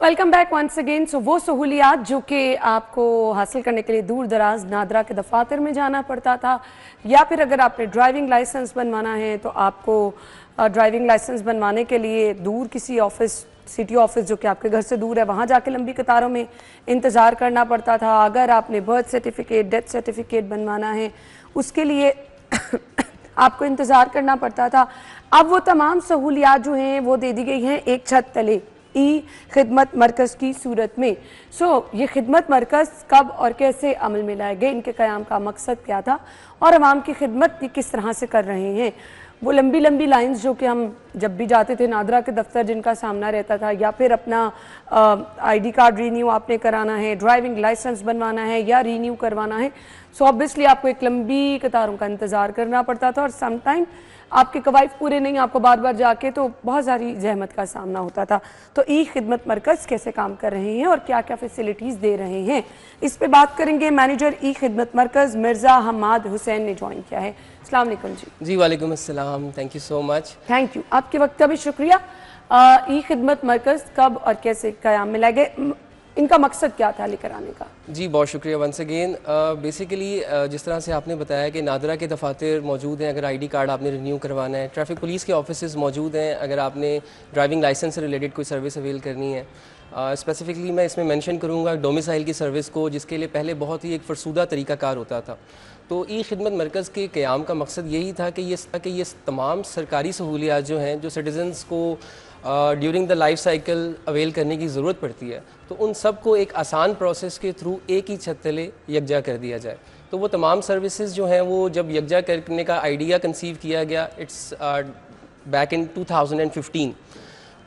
Welcome back once again. So वो सहूलियात जो कि आपको हासिल करने के लिए दूर दराज नादरा के दफातर में जाना पड़ता था, या फिर अगर आपने ड्राइविंग लाइसेंस बनवाना है तो आपको ड्राइविंग लाइसेंस बनवाने के लिए दूर किसी ऑफिस, सिटी ऑफिस जो कि आपके घर से दूर है, वहाँ जाके लंबी कतारों में इंतज़ार करना पड़ता था। अगर आपने बर्थ सर्टिफिकेट, डेथ सर्टिफिकेट बनवाना है उसके लिए आपको इंतज़ार करना पड़ता था। अब वो तमाम सहूलियात जो हैं वो दे दी गई हैं एक छत तले, ई खिदमत मरकज़ की सूरत में। ये खिदमत मरकज़ कब और कैसे अमल में लाए गए, इनके क़याम का मकसद क्या था और आवाम की खिदमत किस तरह से कर रहे हैं। वो लंबी लंबी लाइंस जो कि हम जब भी जाते थे नादरा के दफ्तर जिनका सामना रहता था, या फिर अपना ID कार्ड रीन्यू आपने कराना है, ड्राइविंग लाइसेंस बनवाना है या रीन्यू करवाना है, सो ऑब्वियसली आपको एक लंबी कतारों का इंतज़ार करना पड़ता था और समटाइम आपके कवायद पूरे नहीं, आपको बार बार जाके तो बहुत सारी जहमत का सामना होता था। तो ई खिदमत मरकज़ कैसे काम कर रहे हैं और क्या क्या फैसिलिटीज़ दे रहे हैं, इस पे बात करेंगे। मैनेजर ई खिदमत मरकज़ मिर्ज़ा हमाद हुसैन ने ज्वाइन किया है। अस्सलाम वालेकुम जी। वालेकुम अस्सलाम, thank you so much. Thank you, आपके वक्त का भी शुक्रिया। ई खिदमत मरकज़ कब और कैसे क़याम में लाए गए, इनका मकसद क्या था लेकर आने का? जी बहुत शुक्रिया वंस अगेन। बेसिकली जिस तरह से आपने बताया कि नादरा के दफातर मौजूद हैं अगर ID कार्ड आपने रिन्यू करवाना है, ट्रैफिक पुलिस के ऑफिस मौजूद हैं अगर आपने ड्राइविंग लाइसेंस से रिलेटेड कोई सर्विस अवेल करनी है। स्पेसिफिकली मैं इसमें मेंशन करूँगा डोमिसाइल की सर्विस को, जिसके लिए पहले बहुत ही एक फरसूदा तरीक़ाकार होता था। तो ई खिदमत मरकज़ के क़याम का मकसद यही था कि ये तमाम सरकारी सहूलियात जो हैं जो सिटीज़न्स को during the life cycle avail करने की ज़रूरत पड़ती है, तो उन सब को एक आसान प्रोसेस के थ्रू एक ही छत तले यकजा कर दिया जाए। तो वो तमाम सर्विसेज जो हैं वो जब यकजा करने का आइडिया कंसीव किया गया, इट्स बैक इन 2015।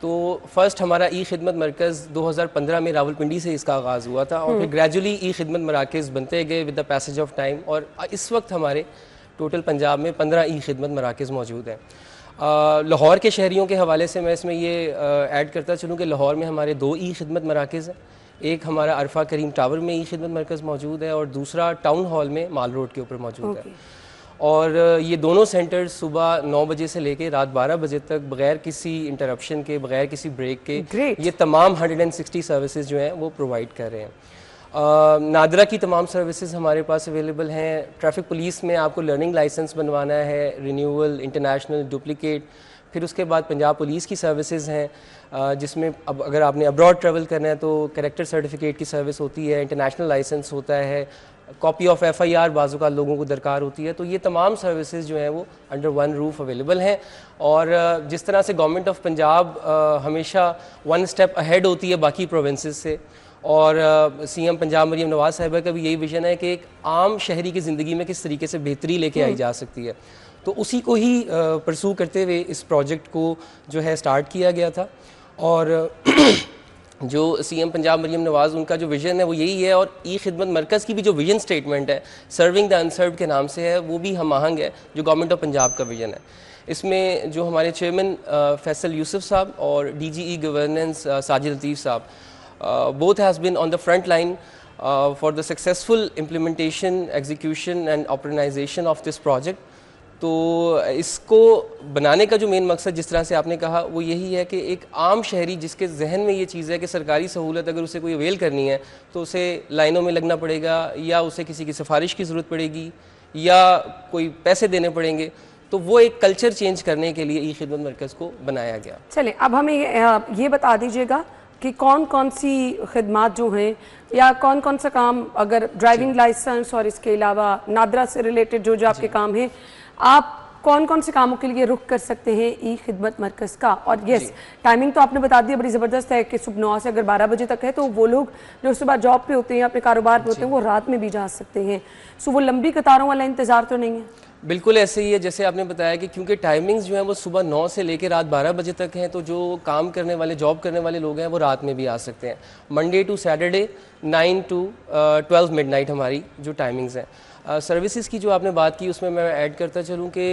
तो फर्स्ट हमारा ई खिदमत मरकज़ 2015 में रावलपिंडी से इसका आगाज़ हुआ था और फिर ग्रेजुअली ई खिदमत मराकज़ बनते गए with the passage of time, और इस वक्त हमारे टोटल पंजाब में 15 ई खिदमत मराकज़ मौजूद हैं। लाहौर के शहरियों के हवाले से मैं इसमें ये ऐड करता चलूँ कि लाहौर में हमारे 2 ई खिदमत मराकज़ हैं। एक हमारा अरफा करीम टावर में ई खिदमत मरकज़ मौजूद है और दूसरा टाउन हॉल में माल रोड के ऊपर मौजूद है। और ये दोनों सेंटर्स सुबह 9 बजे से लेकर रात 12 बजे तक बग़ैर किसी इंटरप्शन के, बग़ैर किसी ब्रेक के ये तमाम 160 सर्विसेज जो हैं वो प्रोवाइड कर रहे हैं। नादरा की तमाम सर्विसेज हमारे पास अवेलेबल हैं। ट्रैफिक पुलिस में आपको लर्निंग लाइसेंस बनवाना है, रिन्यूअल, इंटरनेशनल, डुप्लिकेट, फिर उसके बाद पंजाब पुलिस की सर्विसेज हैं जिसमें अब अगर आपने अब्रॉड ट्रैवल करना है तो कैरेक्टर सर्टिफिकेट की सर्विस होती है, इंटरनेशनल लाइसेंस होता है, कॉपी ऑफ FIR बाज़ू का लोगों को दरकार होती है। तो ये तमाम सर्विसेज जो हैं वो अंडर वन रूफ अवेलेबल हैं। और जिस तरह से गवर्नमेंट ऑफ पंजाब हमेशा 1 स्टेप अहेड होती है बाकी प्रोविंसेस से, और CM पंजाब मरियम नवाज़ साहिबा का भी यही विजन है कि एक आम शहरी की ज़िंदगी में किस तरीके से बेहतरी लेके आई जा सकती है, तो उसी को ही परसू करते हुए इस प्रोजेक्ट को जो है स्टार्ट किया गया था। और जो CM पंजाब मरियम नवाज़ उनका जो विज़न है वो यही है, और ई खिदमत मरकज़ की भी जो विजन स्टेटमेंट है सर्विंग द अनसर्व्ड के नाम से है, वो भी हम आहंग है जो गवर्नमेंट ऑफ पंजाब का विजन है। इसमें जो हमारे चेयरमैन फैसल यूसुफ साहब और DGE गवर्नेंस साजिद लतीफ़ साहब, both has been on the front line for the successful implementation, execution and operationalization of this project। तो इसको बनाने का जो मेन मकसद जिस तरह से आपने कहा वो यही है कि एक आम शहरी जिसके जहन में ये चीज़ है कि सरकारी सहूलत अगर उसे कोई अवेल करनी है तो उसे लाइनों में लगना पड़ेगा, या उसे किसी की सिफारिश की ज़रूरत पड़ेगी, या कोई पैसे देने पड़ेंगे, तो वो एक कल्चर चेंज करने के लिए ई खिदमत मरकज़ को बनाया गया। चलें, अब हमें ये बता दीजिएगा कि कौन कौन सी खिदमात जो हैं या कौन कौन सा काम, अगर ड्राइविंग लाइसेंस और इसके अलावा नादरा से रिलेटेड जो आपके काम हैं, आप कौन कौन से कामों के लिए रुख कर सकते हैं ई खिदमत मरकज़ का। और यस, टाइमिंग तो आपने बता दिया बड़ी ज़बरदस्त है कि सुबह 9 से अगर 12 बजे तक है तो वो लोग जो सुबह जॉब पे होते हैं, अपने कारोबार पे होते हैं, वो रात में भी जा सकते हैं। सो वो लंबी कतारों वाला इंतज़ार तो नहीं है? बिल्कुल ऐसे ही है जैसे आपने बताया कि क्योंकि टाइमिंग्स जो हैं वो सुबह 9 से लेकर रात 12 बजे तक हैं, तो जो काम करने वाले, जॉब करने वाले लोग हैं वो रात में भी आ सकते हैं। Monday to Saturday 9 to 12 midnight हमारी जो टाइमिंग्स हैं। सर्विसेज की जो आपने बात की उसमें मैं ऐड करता चलूँ कि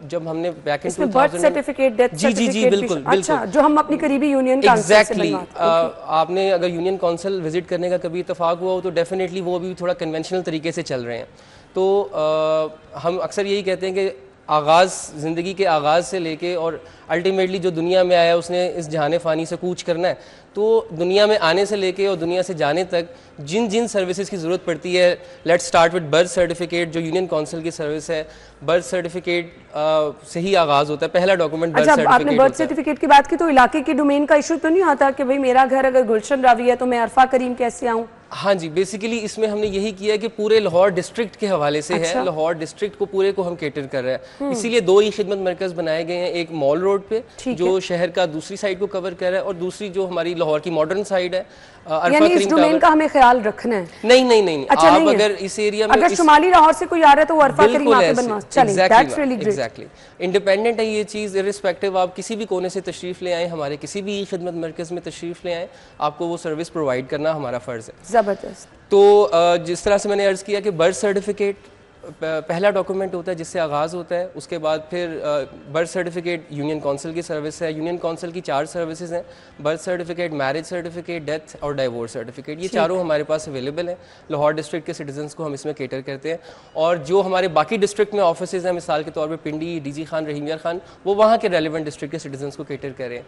जब हमने back in 2000 birth certificate, death certificate, जी बिल्कुल, अच्छा, जो हम अपनी करीबी यूनियन एग्जैक्टली आपने अगर यूनियन काउंसिल विजिट करने का कभी इत्तेफाक हुआ हो तो डेफिनेटली वो भी थोड़ा कन्वेंशनल तरीके से चल रहे हैं। तो हम अक्सर यही कहते हैं कि आगाज़, ज़िंदगी के आगाज़ से लेके और अल्टीमेटली जो दुनिया में आया उसने इस जहान फ़ानी से कूच करना है, तो दुनिया में आने से लेके और दुनिया से जाने तक जिन जिन सर्विसेज की ज़रूरत पड़ती है, let's start with birth certificate, जो यूनियन काउंसिल की सर्विस है, बर्थ सर्टिफिकेट से ही आगाज़ होता है, पहला डॉक्यूमेंट बर्थ सर्टिफिकेट। आपने बर्थ सर्टिफिकेट की बात की तो इलाके की डोमेन का इशू तो नहीं आता कि भाई मेरा घर अगर गुलशन रावी है तो मैं अरफा करीम कैसे आऊँ? हाँ जी, बेसिकली इसमें हमने यही किया है कि पूरे लाहौर डिस्ट्रिक्ट के हवाले से है, लाहौर डिस्ट्रिक्ट को पूरे को हम केटर कर रहे हैं। इसीलिए 2 ई खिदमत मरकज़ बनाए गए हैं, एक मॉल रोड पे जो शहर का दूसरी साइड को कवर कर रहा है और दूसरी जो हमारी लाहौर की मॉडर्न साइड है, यानी इस डोमेन का हमें ख्याल रखना है। नहीं, अच्छा, आप नहीं अगर इस एरिया में अगर शुमाली लाहौर से कोई आ रहा है तो वो अरफा करीम आके बनवा, चलिए that's really great. Exactly independent है ये चीज़, इर्रिस्पेक्टिव आप किसी भी कोने से तशरीफ़ ले आए, हमारे किसी भी ई खिदमत मरकज़ में तशरीफ़ ले आए, आपको वो सर्विस प्रोवाइड करना हमारा फ़र्ज़ है। ज़बरदस्त। तो जिस तरह से मैंने अर्ज़ किया कि बर्थ सर्टिफिकेट पहला डॉक्यूमेंट होता है जिससे आगाज़ होता है, उसके बाद फिर बर्थ सर्टिफिकेट यूनियन काउंसिल की सर्विस है। यूनियन काउंसिल की 4 सर्विसेज हैं, birth certificate, marriage certificate, death और डाइवोर्स सर्टिफिकेट। ये चारों हमारे पास अवेलेबल हैं। लाहौर डिस्ट्रिक्ट के सिटीजन्स को हम इसमें केटर करते हैं और जो हमारे बाकी डिस्ट्रिक्ट में ऑफिसेज हैं, मिसाल के तौर पर पिंडी, डीजी खान, रहीम यार खान, वो वहाँ के रेलिवेंट डिस्ट्रिक्ट के सिटीजन्स को केटर कर रहे हैं।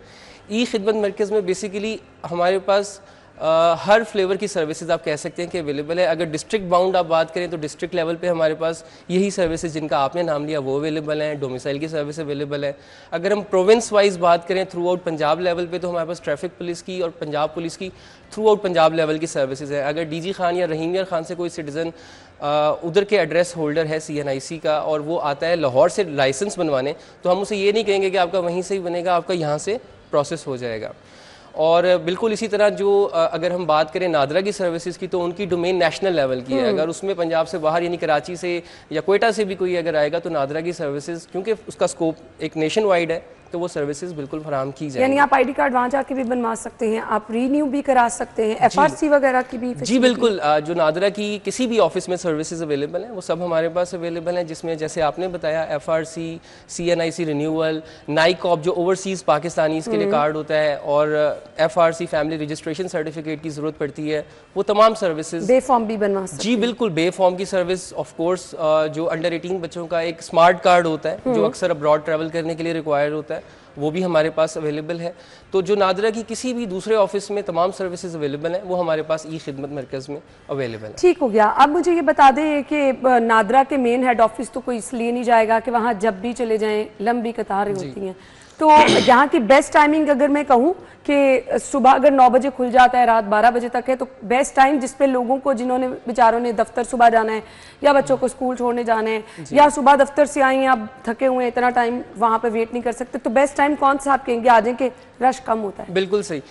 ई खिदमत मरकज़ में बेसिकली हमारे पास हर फ्लेवर की सर्विसेज आप कह सकते हैं कि अवेलेबल है। अगर डिस्ट्रिक्ट बाउंड आप बात करें तो डिस्ट्रिक्ट लेवल पे हमारे पास यही सर्विसेज जिनका आपने नाम लिया वो अवेलेबल हैं, डोमिसाइल की सर्विस अवेलेबल है। अगर हम प्रोविंस वाइज बात करें थ्रू आउट पंजाब लेवल पे तो हमारे पास ट्रैफिक पुलिस की और पंजाब पुलिस की थ्रू आउट पंजाब लेवल की सर्विसेज है। अगर डीजी खान या रहीम यार खान से कोई सिटीज़न उधर के एड्रेस होल्डर है CNIC का और वो आता है लाहौर से लाइसेंस बनवाने, तो हम उसे ये नहीं कहेंगे कि आपका वहीं से ही बनेगा, आपका यहाँ से प्रोसेस हो जाएगा। और बिल्कुल इसी तरह जो अगर हम बात करें नादरा की सर्विसेज की तो उनकी डोमेन नेशनल लेवल की है। अगर उसमें पंजाब से बाहर यानी कराची से या कोयटा से भी कोई अगर आएगा तो नादरा की सर्विसेज, क्योंकि उसका स्कोप एक नेशन वाइड है, तो वो सर्विसेज बिल्कुल फराहम की जाए। यानी आप ID कार्ड वहाँ जाके भी बनवा सकते हैं, आप रीन्यू भी करा सकते हैं, FRC वगैरह की भी? जी बिल्कुल, जो नादरा की किसी भी ऑफिस में सर्विसेज अवेलेबल हैं वो सब हमारे पास अवेलेबल हैं, जिसमें जैसे आपने बताया FRC, CNIC रिन्यूअल, नाइकॉप जो ओवरसीज़ पाकिस्तानी के लिए कार्ड होता है, और FRC फैमिली रजिस्ट्रेशन सर्टिफिकेट की ज़रूरत पड़ती है, वो तमाम सर्विसेज बे फॉर्म भी बनवा सकते हैं। जी बिल्कुल, बे फॉर्म की सर्विस ऑफ कोर्स, जो अंडर 18 बच्चों का एक स्मार्ट कार्ड होता है जो अक्सर अब्रॉड ट्रैवल करने के लिए रिक्वायर्ड होता है, वो भी हमारे पास अवेलेबल है। तो जो नादरा की किसी भी दूसरे ऑफिस में तमाम सर्विसेज अवेलेबल हैं वो हमारे पास ई खिदमत मरकज़ में अवेलेबल है। ठीक हो गया। अब मुझे ये बता दें कि नादरा के मेन हेड ऑफिस तो कोई इसलिए नहीं जाएगा कि वहाँ जब भी चले जाएं लंबी कतारें होती हैं, तो यहाँ की बेस्ट टाइमिंग अगर मैं कहूँ कि सुबह अगर 9 बजे खुल जाता है, रात 12 बजे तक है, तो बेस्ट टाइम जिस पे लोगों को, जिन्होंने बेचारों ने दफ्तर सुबह जाना है या बच्चों को स्कूल छोड़ने जाना है या सुबह दफ्तर से आए हैं आप थके हुए हैं, इतना टाइम वहाँ पे वेट नहीं कर सकते, तो बेस्ट टाइम कौन सा आप कहेंगे आ जाए कि रश कम होता है? बिल्कुल सही,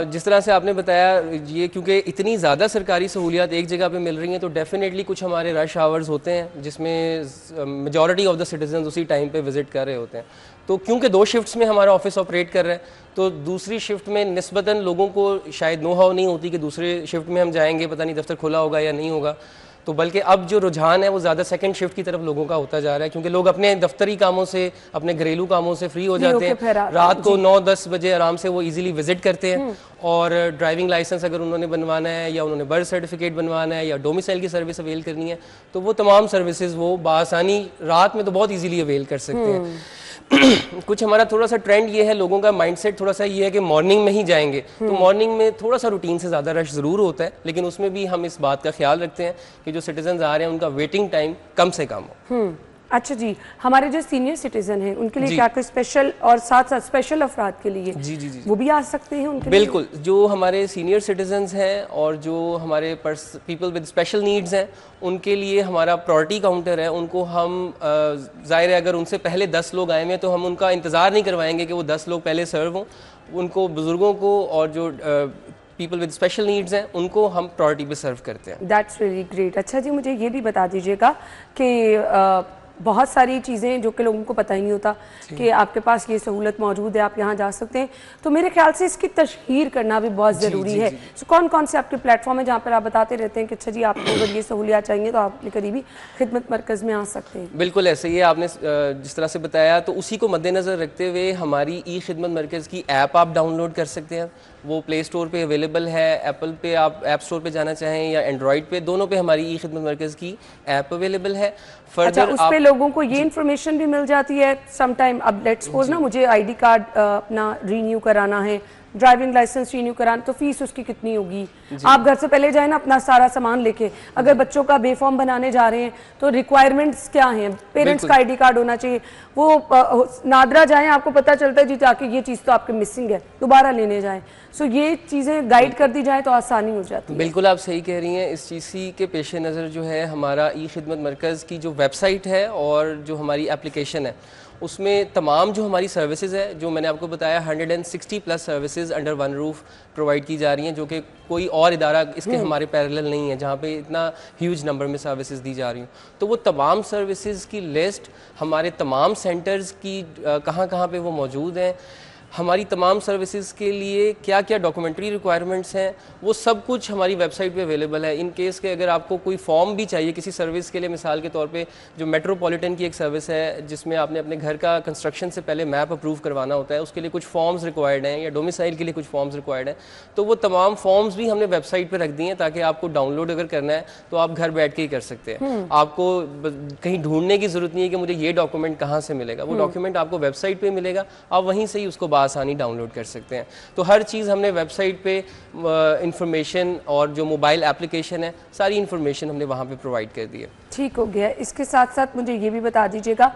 जिस तरह से आपने बताया, ये क्योंकि इतनी ज़्यादा सरकारी सहूलियात एक जगह पे मिल रही हैं तो डेफिनेटली कुछ हमारे रश आवर्स होते हैं जिसमें मेजॉरिटी ऑफ द सिटीजन उसी टाइम पे विजिट कर रहे होते हैं। तो क्योंकि 2 शिफ्ट्स में हमारा ऑफिस ऑपरेट कर रहा है तो दूसरी शिफ्ट में निस्बतन लोगों को शायद नो हाउ नहीं होती कि दूसरे शिफ्ट में हम जाएंगे, पता नहीं दफ्तर खुला होगा या नहीं होगा, तो बल्कि अब जो रुझान है वो ज़्यादा सेकंड शिफ्ट की तरफ लोगों का होता जा रहा है, क्योंकि लोग अपने दफ्तरी कामों से, अपने घरेलू कामों से फ्री हो जाते हैं, रात को 9-10 बजे आराम से वो इजीली विजिट करते हैं, और ड्राइविंग लाइसेंस अगर उन्होंने बनवाना है या उन्होंने बर्थ सर्टिफिकेट बनवाना है या डोमिसाइल की सर्विस अवेल करनी है तो वो तमाम सर्विसेज वो बासानी रात में तो बहुत ईजीली अवेल कर सकते हैं। कुछ हमारा थोड़ा सा ट्रेंड ये है, लोगों का माइंडसेट थोड़ा सा ये है कि मॉर्निंग में ही जाएंगे, तो मॉर्निंग में थोड़ा सा रूटीन से ज़्यादा रश ज़रूर होता है, लेकिन उसमें भी हम इस बात का ख्याल रखते हैं कि जो सिटीजन आ रहे हैं उनका वेटिंग टाइम कम से कम हो। अच्छा जी, हमारे जो सीनियर सिटीजन हैं उनके लिए क्या कोई स्पेशल, और साथ साथ स्पेशल अफराद के लिए जी वो भी आ सकते हैं उनके बिल्कुल लिए? जो हमारे सीनियर सिटीजन्स हैं और जो हमारे पीपल विद स्पेशल नीड्स हैं उनके लिए हमारा प्रायोरिटी काउंटर है। उनको हम ज़ाहिर है अगर उनसे पहले 10 लोग आए हैं तो हम उनका इंतज़ार नहीं करवाएंगे कि वो 10 लोग पहले सर्व हों। उनको, बुज़ुर्गों को और जो पीपल विद स्पेशल नीड्स हैं उनको हम प्रायोरिटी पे सर्व करते हैं। That's really great. अच्छा जी, मुझे ये भी बता दीजिएगा कि बहुत सारी चीज़ें जो कि लोगों को पता ही नहीं होता कि आपके पास ये सहूलत मौजूद है, आप यहाँ जा सकते हैं, तो मेरे ख्याल से इसकी तशहीर करना भी बहुत ज़रूरी है। तो कौन कौन से आपके प्लेटफॉर्म है जहाँ पर आप बताते रहते हैं कि अच्छा जी आपको अगर ये सहूलियात चाहिए तो आप करीबी खिदमत मरकज़ में आ सकते हैं? बिल्कुल ऐसे ही है, आपने जिस तरह से बताया तो उसी को मद्देनज़र रखते हुए हमारी ई खिदमत मरकज़ की ऐप आप डाउनलोड कर सकते हैं। वो प्ले स्टोर पे अवेलेबल है, एप्पल पे आप ऐप स्टोर पे जाना चाहें या एंड्रॉइड पे, दोनों पे हमारी ई खिदमत मरकज़ की ऐप अवेलेबल है। अच्छा, उस पे लोगों को ये इन्फॉर्मेशन भी मिल जाती है सम टाइम, अब लेट्स सपोज ना मुझे ID कार्ड अपना रीन्यू कराना है ड्राइविंग लाइसेंस रिन्यू कराना, तो फीस उसकी कितनी होगी? आप घर से पहले जाए ना अपना सारा सामान लेके, अगर बच्चों का बे फॉर्म बनाने जा रहे हैं तो रिक्वायरमेंट्स क्या हैं? पेरेंट्स का आईडी कार्ड होना चाहिए। वो नादरा जाएं, आपको पता चलता है जी ताकि ये चीज़ तो आपके मिसिंग है, दोबारा लेने जाएं। सो ये चीज़ें गाइड कर दी जाए तो आसानी हो जाती है। बिल्कुल आप सही कह रही हैं। इस चीज़ के पेश नज़र जो है हमारा ई खिदमत मरकज़ की जो वेबसाइट है और जो हमारी एप्लीकेशन है उसमें तमाम जो हमारी सर्विसेज है, जो मैंने आपको बताया 160 plus services under one roof provide की जा रही हैं, जो कि कोई और इदारा इसके हमारे पैरेलल नहीं है जहाँ पे इतना ह्यूज नंबर में सर्विसेज दी जा रही हैं। तो वो तमाम सर्विसेज की लिस्ट हमारे तमाम सेंटर्स की कहाँ कहाँ पे वो मौजूद हैं, हमारी तमाम सर्विसेज के लिए क्या क्या डॉक्यूमेंट्री रिक्वायरमेंट्स हैं, वो सब कुछ हमारी वेबसाइट पे अवेलेबल है। इन केस के अगर आपको कोई फॉर्म भी चाहिए किसी सर्विस के लिए, मिसाल के तौर पे जो मेट्रोपॉलिटन की एक सर्विस है जिसमें आपने अपने घर का कंस्ट्रक्शन से पहले मैप अप्रूव करवाना होता है, उसके लिए कुछ फॉर्म्स रिक्वायर्ड हैं, या डोमिसाइल के लिए कुछ फॉर्म्स रिक्वायर्ड हैं, तो वो तमाम फॉर्म्स भी हमने वेबसाइट पर रख दिए हैं ताकि आपको डाउनलोड अगर करना है तो आप घर बैठ के ही कर सकते हैं। आपको कहीं ढूंढने की जरूरत नहीं है कि मुझे ये डॉक्यूमेंट कहाँ से मिलेगा, वो डॉक्यूमेंट आपको वेबसाइट पर मिलेगा, आप वहीं से ही उसको आसानी डाउनलोड कर सकते हैं। तो हर चीज़ हमने वेबसाइट पे इंफॉर्मेशन और जो मोबाइल एप्लीकेशन है सारी इंफॉर्मेशन हमने वहाँ पे प्रोवाइड कर दी है। ठीक हो गया। इसके साथ साथ मुझे ये भी बता दीजिएगा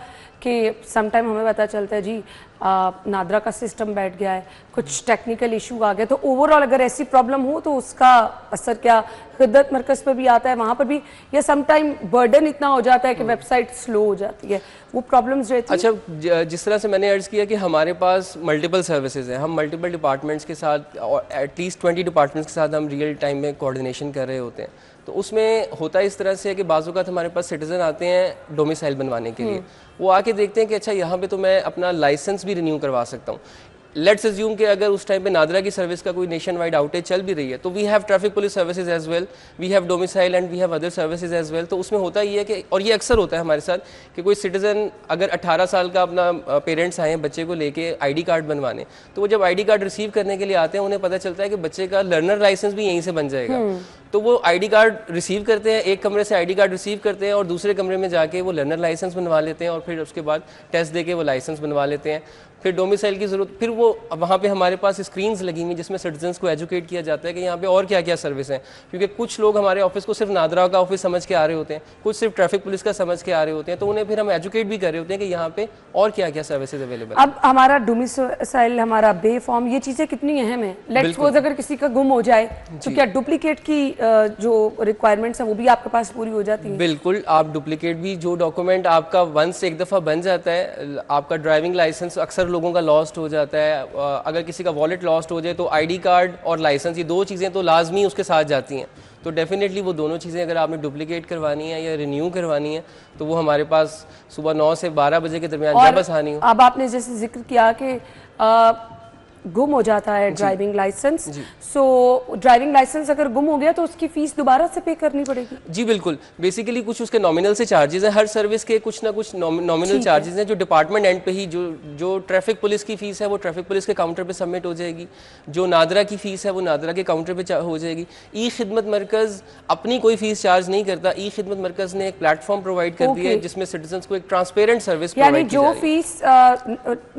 कि समटाइम हमें पता चलता है जी नादरा का सिस्टम बैठ गया है, कुछ टेक्निकल इशू आ गया, तो ओवरऑल अगर ऐसी प्रॉब्लम हो तो उसका असर क्या खिदमत मरकज़ पर भी आता है, वहाँ पर भी, या समटाइम बर्डन इतना हो जाता है कि वेबसाइट स्लो हो जाती है, वो प्रॉब्लम्स रहती हैं? अच्छा, जिस तरह से मैंने अर्ज़ किया कि हमारे पास मल्टीपल सर्विसेज हैं, हम मल्टीपल डिपार्टमेंट्स के साथ और एटलीस्ट 20 डिपार्टमेंट्स के साथ हम रियल टाइम में कोऑर्डिनेशन कर रहे होते हैं। तो उसमें होता है इस तरह से है कि बाज़ औक़ात हमारे पास सिटीज़न आते हैं डोमिसाइल बनवाने के लिए, वो आके देखते हैं कि अच्छा यहाँ पे तो मैं अपना लाइसेंस भी रिन्यू करवा सकता हूँ। लेट्स अज्यूम कि अगर उस टाइम पे नादरा की सर्विस का कोई नेशन वाइड आउटेज चल भी रही है, तो we have traffic police services as well, we have domicile and we have other services as well. तो उसमें होता ये है कि, और ये अक्सर होता है हमारे साथ, कि कोई सिटीज़न अगर 18 साल का अपना पेरेंट्स आए हैं बच्चे को लेके आईडी कार्ड बनवाने, तो वो जब आईडी कार्ड रिसीव करने के लिए आते हैं उन्हें पता चलता है कि बच्चे का लर्नर लाइसेंस भी यहीं से बन जाएगा। तो वो आईडी कार्ड रिसीव करते हैं, एक कमरे से आईडी कार्ड रिसीव करते हैं और दूसरे कमरे में जाके वो लर्नर लाइसेंस बनवा लेते हैं और फिर उसके बाद टेस्ट देके वो लाइसेंस बनवा लेते हैं। फिर डोमिसाइल की ज़रूरत, फिर वो वहाँ पे हमारे पास स्क्रीन्स लगी हुई जिसमें सिटीजन्स को एजुकेट किया जाता है कि यहाँ पे और क्या क्या सर्विस हैं, क्योंकि कुछ लोग हमारे ऑफिस को सिर्फ नादरा का ऑफिस समझ के आ रहे होते हैं, कुछ सिर्फ ट्रैफिक पुलिस का समझ के आ रहे होते हैं, तो उन्हें फिर हम एजुकेट भी कर रहे होते हैं कि यहाँ पे और क्या क्या सर्विसेज अवेलेबल। अब हमारा डोमिसाइल, हमारा बे फॉर्म, ये चीज़ें कितनी अहम है? लेट्स सपोज अगर किसी का गुम हो जाए तो क्या डुप्लीकेट की जो रिक्वायरमेंट्स हैं वो भी आपके पास पूरी हो जाती है? बिल्कुल, आप डुप्लीकेट भी, जो डॉक्यूमेंट आपका वंस एक दफ़ा बन जाता है, आपका ड्राइविंग लाइसेंस अक्सर लोगों का लॉस्ट हो जाता है, अगर किसी का वॉलेट लॉस्ट हो जाए तो आईडी कार्ड और लाइसेंस, ये दो चीज़ें तो लाजमी उसके साथ जाती हैं। तो डेफिनेटली वो दोनों चीज़ें अगर आपने डुप्लीकेट करवानी है या रिन्यू करवानी है तो वो हमारे पास सुबह 9 से 12 बजे के दरमियान जब आसानी हो। अब आपने जैसे जिक्र किया कि गुम हो जाता है ड्राइविंग लाइसेंस, सो ड्राइविंग लाइसेंस अगर गुम हो गया तो उसकी फीस दोबारा से पे करनी पड़ेगी? जी बिल्कुल, बेसिकली कुछ उसके नॉमिनल से चार्जेस हैं, हर सर्विस के कुछ ना कुछ नॉमिनल चार्जेस हैं जो डिपार्टमेंट एंड पे ही, जो ट्रैफिक पुलिस की फीस है वो ट्रैफिक पुलिस के काउंटर पे सबमिट हो जाएगी, जो नादरा की फीस है वो नादरा के काउंटर पे हो जाएगी। ई खिदमत मरकज़ अपनी कोई फीस चार्ज नहीं करता, ई खिदमत मरकज़ ने एक प्लेटफॉर्म प्रोवाइड कर दिया है जिसमें सिटीजन्स को एक ट्रांसपेरेंट सर्विस प्रोवाइड की जाएगी। जो फीस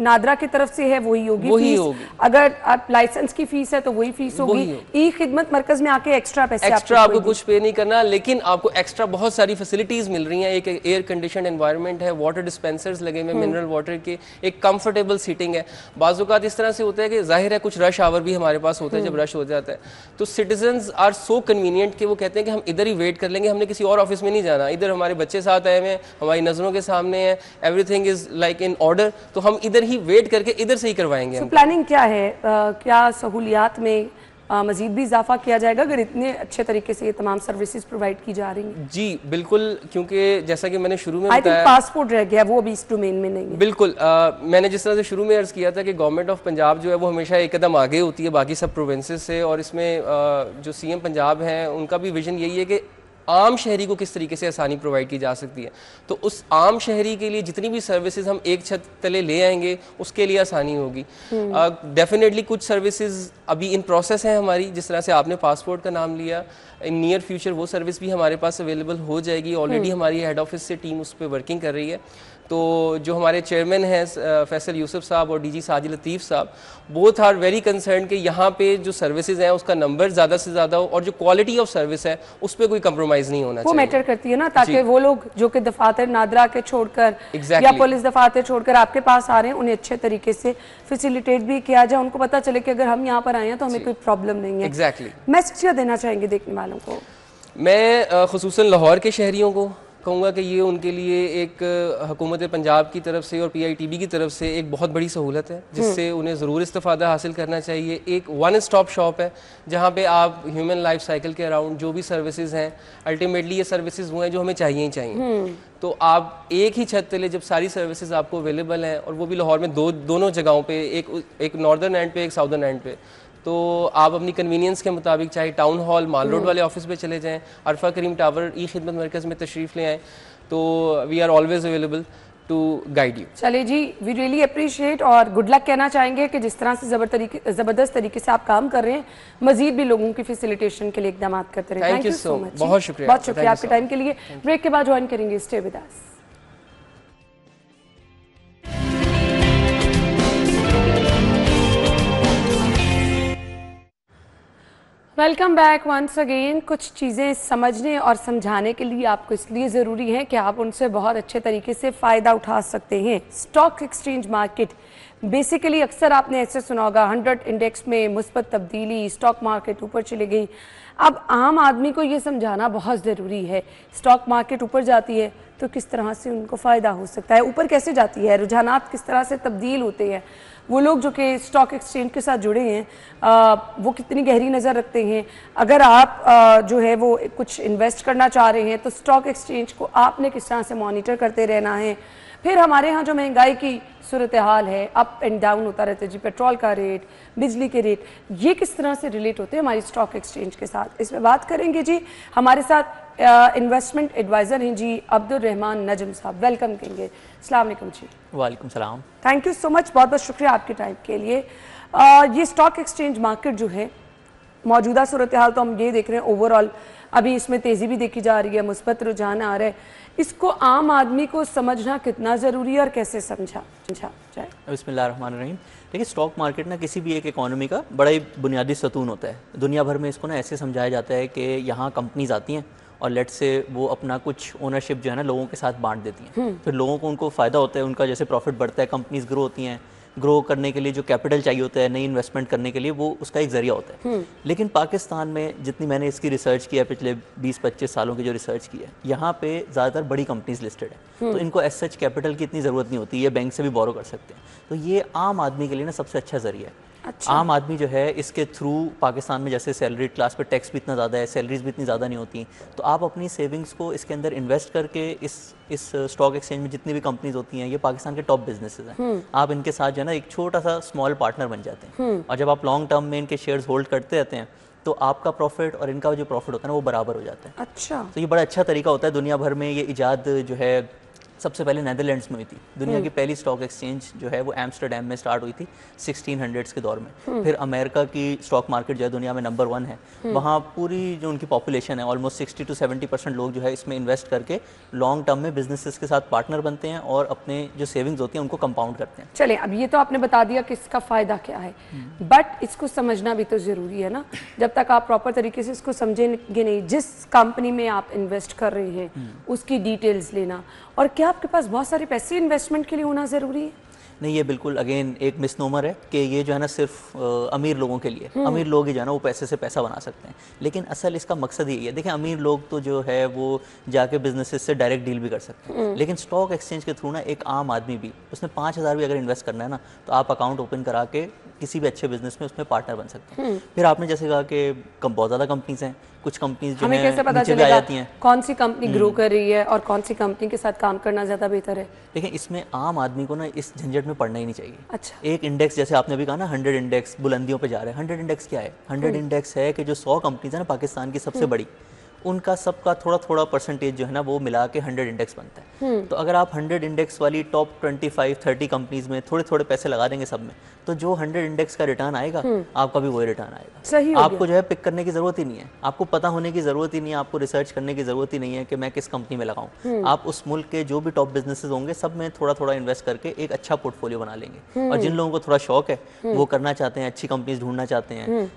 नादरा की तरफ से है वही होगी, अगर आप लाइसेंस की फीस है तो वही फीस होगी। ई खिदमत मरकज में आके एक्स्ट्रा पैसे आपको कुछ पे नहीं करना, लेकिन आपको एक्स्ट्रा बहुत सारी फैसिलिटीज मिल रही हैं। एक एयर कंडीशन एनवायरनमेंट है, वाटर डिस्पेंसर्स लगे हुए मिनरल वाटर के, एक कंफर्टेबल सीटिंग है। बाज़-औक़ात इस तरह से होता है कि जाहिर है कुछ रश आवर भी हमारे पास होता है, जब रश हो जाता है तो सिटीजन्स आर सो कन्वीनियंट कि वो कहते हैं कि हम इधर ही वेट कर लेंगे, हमने किसी और ऑफिस में नहीं जाना, इधर हमारे बच्चे साथ आए हुए हैं, हमारी नज़रों के सामने है, everything is like in order, तो हम इधर ही वेट करके इधर से ही करवाएंगे। प्लानिंग क्या है, क्या सहूलियात में मजीद भी इजाफा किया जाएगा अगर इतने अच्छे तरीके से ये तमाम सर्विसेज प्रोवाइड की जा रही हैं? जी बिल्कुल, क्योंकि जैसा कि मैंने शुरू में बताया, पासपोर्ट रह गया, वो अभी इस डोमेन में नहीं है। बिल्कुल, मैंने जिस तरह से शुरू में अर्ज़ किया था कि गवर्नमेंट ऑफ पंजाब जो है वो हमेशा एक कदम आगे होती है बाकी सब प्रोविंसेस से, और इसमें जो सीएम पंजाब हैं उनका भी विजन यही है कि आम शहरी को किस तरीके से आसानी प्रोवाइड की जा सकती है। तो उस आम शहरी के लिए जितनी भी सर्विसेज हम एक छत तले ले आएंगे उसके लिए आसानी होगी। डेफिनेटली कुछ सर्विसेज अभी इन प्रोसेस हैं हमारी, जिस तरह से आपने पासपोर्ट का नाम लिया, इन नियर फ्यूचर वो सर्विस भी हमारे पास अवेलेबल हो जाएगी। ऑलरेडी हमारी हेड ऑफिस से टीम उस पर वर्किंग कर रही है। तो जो हमारे चेयरमैन हैं फैसल यूसुफ साहब और डीजी साजिद लतीफ़ साहब, बोथ आर वेरी कंसर्न कि यहाँ पे जो सर्विसेज हैं उसका नंबर ज़्यादा से ज़्यादा हो और जो क्वालिटी ऑफ सर्विस है उस पर कोई कंप्रोमाइज़ नहीं होना वो चाहिए। मैटर करती है ना, ताकि वो लोग जो कि दफातर नादरा के छोड़कर या पुलिस दफातर छोड़कर आपके पास आ रहे हैं, उन्हें अच्छे तरीके से फैसिलिटेट भी किया जाए, उनको पता चले कि अगर हम यहाँ पर आए हैं तो हमें कोई प्रॉब्लम नहीं है। एग्जैक्टली मैसेज क्या देना चाहेंगे देखने वालों को? मैं खुसूसन लाहौर के शहरियों को कहूँगा कि ये उनके लिए एक हुकूमत पंजाब की तरफ से और PITB की तरफ से एक बहुत बड़ी सहूलत है जिससे उन्हें ज़रूर इस्तेफ़ादा हासिल करना चाहिए। एक वन स्टॉप शॉप है जहाँ पे आप ह्यूमन लाइफ साइकिल के अराउंड जो भी सर्विसेज हैं, अल्टीमेटली ये सर्विसेज वो हैं जो हमें चाहिए ही चाहिए। तो आप एक ही छत तले जब सारी सर्विसेज आपको अवेलेबल हैं, और वो भी लाहौर में दोनों जगहों पर, एक नॉर्दर्न एंड पे, एक साउदर्न एंड पे, तो आप अपनी कन्वीनियंस के मुताबिक चाहे टाउन हॉल माल रोड वाले ऑफिस पे चले जाएं, अरफा करीम टावर खिदमत मरकज़ में तशरीफ़ ले आएँ, तो we are always available to guide you. चलिए जी, वी रियली अप्रिशिएट और गुड लक कहना चाहेंगे कि जिस तरह से ज़बरदस्त तरीके से आप काम कर रहे हैं, मजीद भी लोगों की फैसिलिटेशन के लिए इकदाम करते रहे। थैंक यू सो मच, बहुत शुक्रिया, बहुत शुक्रिया आपके टाइम के लिए। ब्रेक के बाद ज्वाइन करेंगे, stay with us. Welcome back once again. कुछ चीज़ें समझने और समझाने के लिए आपको इसलिए ज़रूरी है कि आप उनसे बहुत अच्छे तरीके से फ़ायदा उठा सकते हैं। स्टॉक एक्सचेंज मार्केट बेसिकली अक्सर आपने ऐसे सुना होगा, 100 इंडेक्स में मुस्बत तब्दीली, स्टॉक मार्केट ऊपर चली गई। अब आम आदमी को ये समझाना बहुत ज़रूरी है, स्टॉक मार्केट ऊपर जाती है तो किस तरह से उनको फ़ायदा हो सकता है, ऊपर कैसे जाती है, रुझानात किस तरह से तब्दील होते हैं, वो लोग जो कि स्टॉक एक्सचेंज के साथ जुड़े हैं वो कितनी गहरी नज़र रखते हैं। अगर आप जो है वो कुछ इन्वेस्ट करना चाह रहे हैं तो स्टॉक एक्सचेंज को आपने किस तरह से मॉनिटर करते रहना है। फिर हमारे यहाँ जो महंगाई की सूरत हाल है, अप एंड डाउन होता रहता है जी, पेट्रोल का रेट, बिजली के रेट, ये किस तरह से रिलेट होते हैं हमारी स्टॉक एक्सचेंज के साथ, इसमें बात करेंगे जी। हमारे साथ इन्वेस्टमेंट एडवाइज़र हैं जी अब्दुल रहमान नजम साहब, वेलकम कहेंगे। अस्सलाम वालेकुम जी। वालेकुम सलाम। थैंक यू सो मच, बहुत बहुत शुक्रिया आपके टाइम के लिए। ये स्टॉक एक्सचेंज मार्केट जो है, मौजूदा सूरत हाल तो हम ये देख रहे हैं ओवरऑल अभी इसमें तेज़ी भी देखी जा रही है, मुस्बत रुझान आ रहा है, इसको आम आदमी को समझना कितना ज़रूरी है और कैसे समझा जाए? बिस्मिल्लाहिर्रहमानिर्रहीम। देखिए, स्टॉक मार्केट ना किसी भी एक इकोनॉमी का बड़ा ही बुनियादी सतून होता है। दुनिया भर में इसको ना ऐसे समझाया जाता है कि यहाँ कंपनीज आती हैं और लेट से वो अपना कुछ ओनरशिप जो है ना लोगों के साथ बांट देती हैं, फिर लोगों को उनको फ़ायदा होता है, उनका जैसे प्रॉफिट बढ़ता है, कंपनीज ग्रो होती हैं, ग्रो करने के लिए जो कैपिटल चाहिए होता है, नई इन्वेस्टमेंट करने के लिए, वो उसका एक ज़रिया होता है। लेकिन पाकिस्तान में जितनी मैंने इसकी रिसर्च की है, पिछले 20-25 सालों की जो रिसर्च की है, यहाँ पे ज़्यादातर बड़ी कंपनीज लिस्टेड है, तो इनको एज सच कैपिटल की इतनी ज़रूरत नहीं होती, ये बैंक से भी बोरो कर सकते हैं। तो ये आम आदमी के लिए ना सबसे अच्छा ज़रिया है। अच्छा। आम आदमी जो है इसके थ्रू, पाकिस्तान में जैसे सैलरी क्लास पे टैक्स भी इतना ज़्यादा है, सैलरीज भी इतनी ज़्यादा नहीं होती, तो आप अपनी सेविंग्स को इसके अंदर इन्वेस्ट करके इस स्टॉक एक्सचेंज में जितनी भी कंपनीज होती हैं, ये पाकिस्तान के टॉप बिजनेसेस हैं, आप इनके साथ जो है ना एक छोटा सा स्मॉल पार्टनर बन जाते हैं, और जब आप लॉन्ग टर्म में इनके शेयर्स होल्ड करते रहते हैं तो आपका प्रॉफिट और इनका जो प्रॉफिट होता है ना वो बराबर हो जाता है। अच्छा। तो ये बड़ा अच्छा तरीका होता है। दुनिया भर में ये इजाद जो है सबसे पहले नेदरलैंड्स में हुई थी। दुनिया की पहली स्टॉक एक्सचेंज जो है वो एम्स्टरडैम में स्टार्ट हुई थी 1600s के दौर में। फिर अमेरिका की स्टॉक मार्केट जो है दुनिया में नंबर 1 है, वहाँ पूरी जो उनकी पॉपुलेशन है ऑलमोस्ट 60 to 70% लोग जो है इसमें इन्वेस्ट करके लॉन्ग टर्म में बिजनेसेस के साथ पार्टनर बनते हैं और अपने जो सेविंग्स होती हैं उनको कंपाउंड करते हैं। चले, अब ये तो आपने बता दिया कि इसका फ़ायदा क्या है, बट इसको समझना भी तो ज़रूरी है ना। जब तक आप प्रॉपर तरीके से इसको समझेंगे नहीं, जिस कंपनी में आप इन्वेस्ट कर रहे हैं उसकी डिटेल्स लेना, और क्या आपके पास बहुत सारे पैसे इन्वेस्टमेंट के लिए होना ज़रूरी है? नहीं, ये बिल्कुल अगेन एक मिसनोमर है कि ये जो है ना सिर्फ अमीर लोगों के लिए, अमीर लोग ही जो है ना वो पैसे से पैसा बना सकते हैं, लेकिन असल इसका मकसद यही है। देखिए, अमीर लोग तो जो है वो जाके बिजनेसेस से डायरेक्ट डील भी कर सकते हैं, लेकिन स्टॉक एक्सचेंज के थ्रू ना एक आम आदमी भी, उसने 5000 भी अगर इन्वेस्ट करना है ना, तो आप अकाउंट ओपन करा के किसी भी अच्छे बिजनेस में उसमें पार्टनर बन सकते हैं। फिर आपने जैसे कहा कि बहुत ज़्यादा कंपनीज हैं, कुछ कंपनीज जो हमें कैसे पता नीचे भी आ जाती हैं कौन सी कंपनी ग्रो कर रही है और कौन सी कंपनी के साथ काम करना ज़्यादा बेहतर है? देखिए, इसमें आम आदमी को ना इस झंझट में पड़ना ही नहीं चाहिए। अच्छा। एक इंडेक्स जैसे आपने भी कहा ना 100 इंडेक्स बुलंदियों पे जा रहे हैं। 100 इंडेक्स क्या है? 100 इंडेक्स है कि जो 100 कंपनीज है ना पाकिस्तान की सबसे बड़ी, उनका सबका थोड़ा थोड़ा परसेंटेज जो है ना वो मिला के 100 इंडेक्स बनता है। तो अगर आप 100 इंडेक्स वाली टॉप 25-30 कंपनीज में थोड़े थोड़े पैसे लगा देंगे सब में, तो जो 100 इंडेक्स का रिटर्न आएगा आपका भी वही रिटर्न आएगा। सही हो आपको जो है पिक करने की जरूरत ही नहीं है, आपको पता होने की जरूरत ही नहीं है, आपको रिसर्च करने की जरूरत ही नहीं है कि मैं किस कंपनी में लगाऊं। आप उस मुल्क के जो भी टॉप बिजनेसेस होंगे सब में थोड़ा थोड़ा इन्वेस्ट करके एक अच्छा पोर्टफोलियो बना लेंगे। और जिन लोगों को थोड़ा शौक है वो करना चाहते हैं, अच्छी कंपनीज ढूंढना चाहते हैं,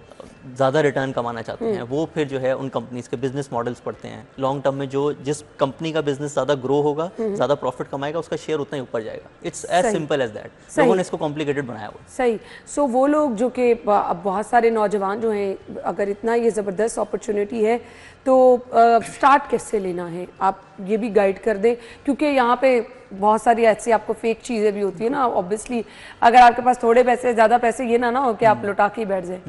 ज़्यादा रिटर्न कमाना चाहते हैं, वो फिर जो है उन कंपनीज के बिजनेस मॉडल्स पढ़ते हैं। लॉन्ग टर्म में जो जिस कंपनी का बिजनेस ज़्यादा ग्रो होगा, ज़्यादा प्रॉफिट कमाएगा, उसका शेयर उतना ही ऊपर जाएगा। It's as simple as that. लोगों ने इसको कॉम्प्लिकेटेड बनाया हुआ। सही। सो वो लोग जो कि अब बहुत सारे नौजवान जो हैं, अगर इतना ये ज़बरदस्त अपॉर्चुनिटी है तो स्टार्ट कैसे लेना है, आप ये भी गाइड कर दें, क्योंकि यहाँ पे बहुत सारी ऐसी आपको फेक चीज़ें भी होती है ना। ऑब्वियसली अगर आपके पास थोड़े पैसे, ज़्यादा पैसे, ये ना हो कि आप लुटा के ही बैठ जाए।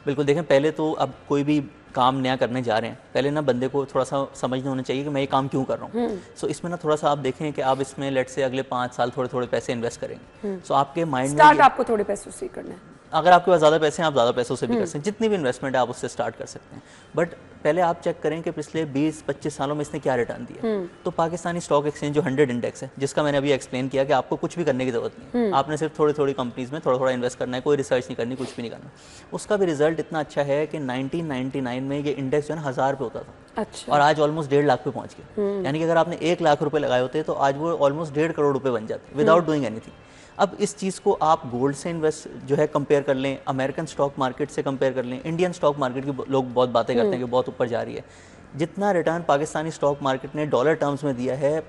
बिल्कुल। देखें, पहले तो अब कोई भी काम नया करने जा रहे हैं, पहले ना बंदे को थोड़ा सा समझना होना चाहिए कि मैं ये काम क्यों कर रहा हूँ। सो इसमें ना थोड़ा सा आप देखें कि आप इसमें लेट से अगले 5 साल थोड़े थोड़े पैसे इन्वेस्ट करेंगे। सो आपके माइंड में स्टार्ट आपको थोड़े पैसों से ही करना है। अगर आपके पास ज़्यादा पैसे हैं आप ज़्यादा पैसों से भी कर सकते हैं, जितनी भी इन्वेस्टमेंट है आप उससे स्टार्ट कर सकते हैं। बट पहले आप चेक करें कि पिछले 20-25 सालों में इसने क्या रिटर्न दिया। तो पाकिस्तानी स्टॉक एक्सचेंज जो 100 इंडेक्स है, जिसका मैंने अभी एक्सप्लेन किया कि आपको कुछ भी करने की जरूरत नहीं है, आपने सिर्फ थोड़ी थोड़ी कंपनीज में थोड़ा थोड़ा इन्वेस्ट करना है, कोई रिसर्च नहीं करनी, कुछ भी नहीं करना। उसका भी रिजल्ट इतना अच्छा है कि 1999 में ये इंडेक्स जो है ना 1000 पे होता था। अच्छा। और आज ऑलमोस्ट 1.5 लाख पे पहुंच गया। यानी कि अगर आपने 1 लाख रुपए लगाए होते तो आज वो ऑलमोस्ट 1.5 करोड़ रुपए बन जाते विदाउट डूइंग एनीथिंग। अब इस चीज़ को आप गोल्ड से इन्वेस्ट जो है कंपेयर कर लें, अमेरिकन स्टॉक मार्केट से कंपेयर कर लें, इंडियन स्टॉक मार्केट की लोग बहुत बातें करते हैं कि बहुत ऊपर जा रही है। जितना रिटर्न पाकिस्तानी स्टॉक मार्केट ने डॉलर टर्म्स में दिया है,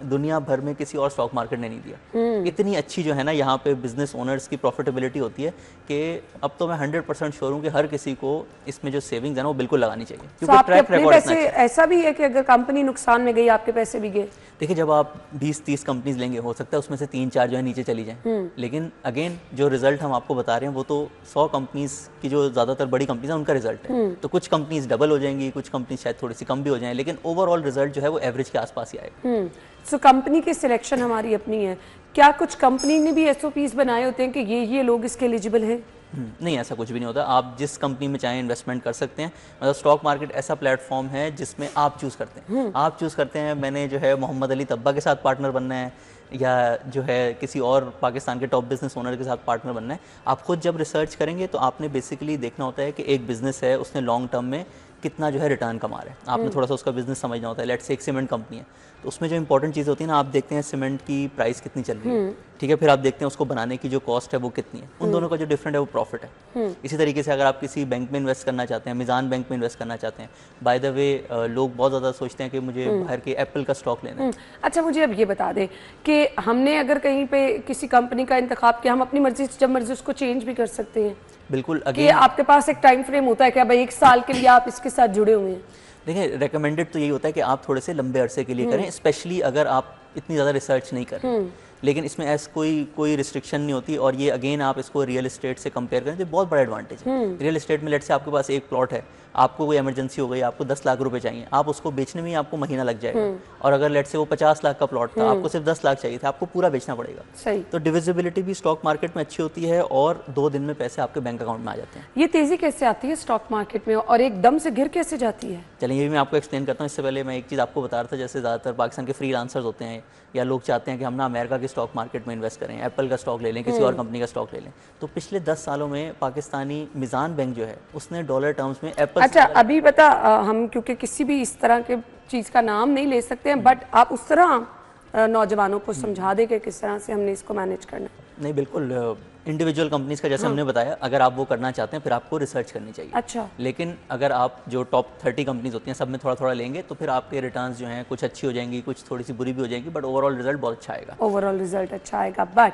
दुनिया भर में किसी और स्टॉक मार्केट ने नहीं दिया। इतनी अच्छी जो है ना यहाँ पे बिजनेस ओनर्स की प्रॉफिटेबिलिटी होती है कि अब तो मैं 100% श्योर हूँ कि हर किसी को इसमें जो सेविंग्स है ना वो बिल्कुल लगानी चाहिए, क्योंकि ट्रैक रिकॉर्ड इतना अच्छा है। ऐसा भी है कि अगर कंपनी नुकसान में गई, आपके पैसे भी गए। देखिए, जब आप 20-30 कंपनीज लेंगे, हो सकता है उसमें से 3-4 जो है नीचे चली जाएं, लेकिन अगेन जो रिजल्ट हम आपको बता रहे हैं वो तो 100 कंपनीज की जो ज़्यादातर बड़ी कंपनीज हैं उनका रिजल्ट है। तो कुछ कंपनीज डबल हो जाएंगी, कुछ कंपनीज शायद थोड़ी सी कम भी हो जाएं, लेकिन ओवरऑल रिजल्ट जो है वो एवरेज के आसपास ही आएगा। सो कंपनी की सिलेक्शन हमारी अपनी है। क्या कुछ कंपनी ने भी एसओपीज बनाए होते हैं कि ये लोग इसके एलिजिबल हैं? नहीं, ऐसा कुछ भी नहीं होता। आप जिस कंपनी में चाहें इन्वेस्टमेंट कर सकते हैं। मतलब स्टॉक मार्केट ऐसा प्लेटफॉर्म है जिसमें आप चूज़ करते हैं। आप चूज़ करते हैं मैंने जो है मोहम्मद अली तब्बा के साथ पार्टनर बनना है या जो है किसी और पाकिस्तान के टॉप बिजनेस ओनर के साथ पार्टनर बनना है। आप खुद जब रिसर्च करेंगे तो आपने बेसिकली देखना होता है कि एक बिजनेस है, उसने लॉन्ग टर्म में कितना जो है रिटर्न कमा रहा है। आपने थोड़ा सा उसका बिजनेस समझना होता है। लेट्स से एक सीमेंट कंपनी है, तो उसमें जो इंपॉर्टेंट चीज़ होती है ना, आप देखते हैं सीमेंट की प्राइस कितनी चल रही है, ठीक है, फिर आप देखते हैं उसको बनाने की जो कॉस्ट है वो कितनी है, उन दोनों का जो डिफरेंट है वो प्रॉफिट है। इसी तरीके से अगर आप किसी बैंक में इन्वेस्ट करना चाहते हैं, मिजान बैंक में इन्वेस्ट करना चाहते हैं, बाय द वे लोग बहुत ज़्यादा सोचते हैं कि मुझे बाहर के एप्पल का स्टॉक लेना है। अच्छा, मुझे अब ये बता दें कि हमने अगर कहीं पे किसी कंपनी का इंतखाब किया, हम अपनी मर्जी से जब मर्जी उसको चेंज भी कर सकते हैं? बिल्कुल। कि अगेन आपके पास एक टाइम फ्रेम होता है कि भाई 1 साल के लिए आप इसके साथ जुड़े हुए हैं? देखिए, रेकमेंडेड तो यही होता है कि आप थोड़े से लंबे अरसे के लिए करें, स्पेशली अगर आप इतनी ज़्यादा रिसर्च नहीं कर रहे। लेकिन इसमें ऐसा कोई रिस्ट्रिक्शन नहीं होती। और ये अगेन आप इसको रियल एस्टेट से कंपेयर करें तो बहुत बड़ा एडवांटेज है। रियल एस्टेट में लेट से आपके पास एक प्लॉट है, आपको कोई इमरजेंसी हो गई, आपको 10 लाख रुपए चाहिए, आप उसको बेचने में ही आपको महीना लग जाएगा। और अगर लेट से वो 50 लाख का प्लॉट था, आपको सिर्फ 10 लाख चाहिए था, आपको पूरा बेचना पड़ेगा। सही। तो डिविजिबिलिटी भी स्टॉक मार्केट में अच्छी होती है और 2 दिन में पैसे आपके बैंक अकाउंट में आ जाते हैं। ये तेजी कैसे आती है स्टॉक मार्केट में और एकदम से गिर कैसे जाती है? चलिए, ये भी मैं आपको एक्सप्लेन करता हूँ। इससे पहले मैं एक चीज़ आपको बता रहा था, जैसे ज़्यादातर पाकिस्तान के फ्रीलांसर्स होते हैं या लोग चाहते हैं कि हम ना अमेरिका के स्टॉक मार्केट में इन्वेस्ट करें, एप्पल का स्टॉक ले लें, किसी और कंपनी का स्टॉक ले लें। तो पिछले 10 सालों में पाकिस्तानी मिजान बैंक जो है उसने डॉलर टर्म्स में एप्पल। अच्छा, अभी पता हम क्योंकि किसी भी इस तरह के चीज़ का नाम नहीं ले सकते हैं, बट आप उस तरह नौजवानों को समझा दें कि किस तरह से हमने इसको मैनेज करना है। नहीं, बिल्कुल। इंडिविजुअल कंपनीज का जैसे हमने बताया, अगर आप वो करना चाहते हैं फिर आपको रिसर्च करनी चाहिए। अच्छा। लेकिन अगर आप जो टॉप 30 कंपनीज होती हैं सब में थोड़ा थोड़ा लेंगे तो फिर आपके रिटर्न्स जो हैं कुछ अच्छी हो जाएंगी, कुछ थोड़ी सी बुरी भी हो जाएंगी, बट ओवरऑल रिजल्ट बहुत अच्छा आएगा। ओवरऑल रिजल्ट अच्छा आएगा। बट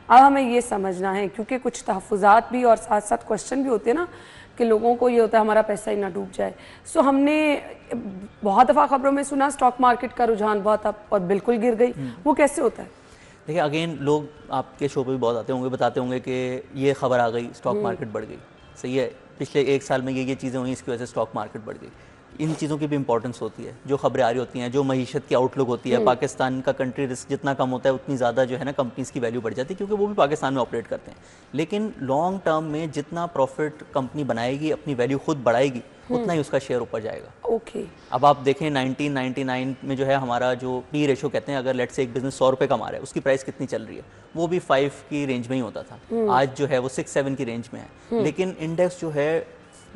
अब हमें ये समझना है, क्योंकि कुछ तहफ़्फ़ुज़ात भी और साथ साथ क्वेश्चन भी होते हैं ना कि लोगों को ये होता है हमारा पैसा ही ना डूब जाए। सो हमने बहुत दफ़ा खबरों में सुना स्टॉक मार्केट का रुझान बहुत अप और बिल्कुल गिर गई, वो कैसे होता है? देखिए, अगेन लोग आपके शो पे भी बहुत आते होंगे, बताते होंगे कि ये खबर आ गई, स्टॉक मार्केट बढ़ गई। सही है, पिछले 1 साल में ये चीज़ें हुई, इसकी वजह से स्टॉक मार्केट बढ़ गई। इन चीज़ों की भी इंपॉर्टेंस होती है। जो खबरें आ रही होती हैं, जो मईशत की आउटलुक होती है, पाकिस्तान का कंट्री रिस्क जितना कम होता है उतनी ज़्यादा जो है ना कंपनीज़ की वैल्यू बढ़ जाती है, क्योंकि वो भी पाकिस्तान में ऑपरेट करते हैं। लेकिन लॉन्ग टर्म में जितना प्रॉफिट कंपनी बनाएगी, अपनी वैल्यू खुद बढ़ाएगी, उतना ही उसका शेयर ऊपर जाएगा। ओके। अब आप देखें 1999 में जो है हमारा जो पी रेशो कहते हैं, अगर लेट से एक बिजनेस 100 रुपये कमा रहा है, उसकी प्राइस कितनी चल रही है, वो भी 5 की रेंज में ही होता था। आज जो है वो 6-7 की रेंज में है, लेकिन इंडेक्स जो है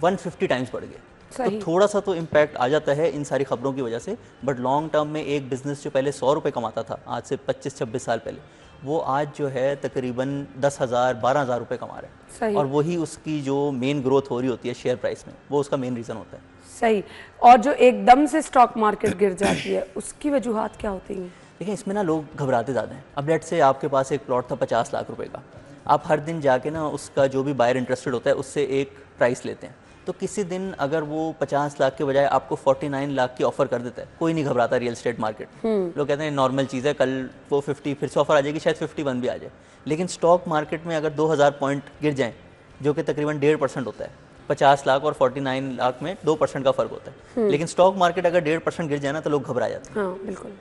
150 टाइम्स बढ़ गया। तो थोड़ा सा तो इम्पैक्ट आ जाता है इन सारी खबरों की वजह से, बट लॉन्ग टर्म में एक बिजनेस जो पहले 100 रुपये कमाता था आज से 25-26 साल पहले, वो आज जो है तकरीबन 10,000-12,000 रुपये कमा रहा है। और वही उसकी जो मेन ग्रोथ हो रही होती है शेयर प्राइस में, वो उसका मेन रीज़न होता है। सही। और जो एकदम से स्टॉक मार्केट गिर जाती है, उसकी वजूहात क्या होती हैं? देखिए, इसमें ना लोग घबराते ज़्यादा हैं। अब लेट से आपके पास एक प्लॉट था 50 लाख रुपए का, आप हर दिन जाके ना उसका जो भी बायर इंटरेस्टेड होता है उससे एक प्राइस लेते हैं। तो किसी दिन अगर वो 50 लाख के बजाय आपको 49 लाख की ऑफर कर देता है, कोई नहीं घबराता रियल एस्टेट मार्केट। लोग कहते हैं नॉर्मल चीज़ है, कल वो 50 फिर से ऑफर आ जाएगी, शायद 51 भी आ जाए। लेकिन स्टॉक मार्केट में अगर 2000 पॉइंट गिर जाएँ, जो कि तकरीबन 1.5% होता है, 50 लाख और 49 लाख में 2% का फ़र्क होता है। लेकिन स्टॉक मार्केट अगर 1.5% गिर जाए ना, तो लोग घबरा जाते हैं। हाँ, बिल्कुल।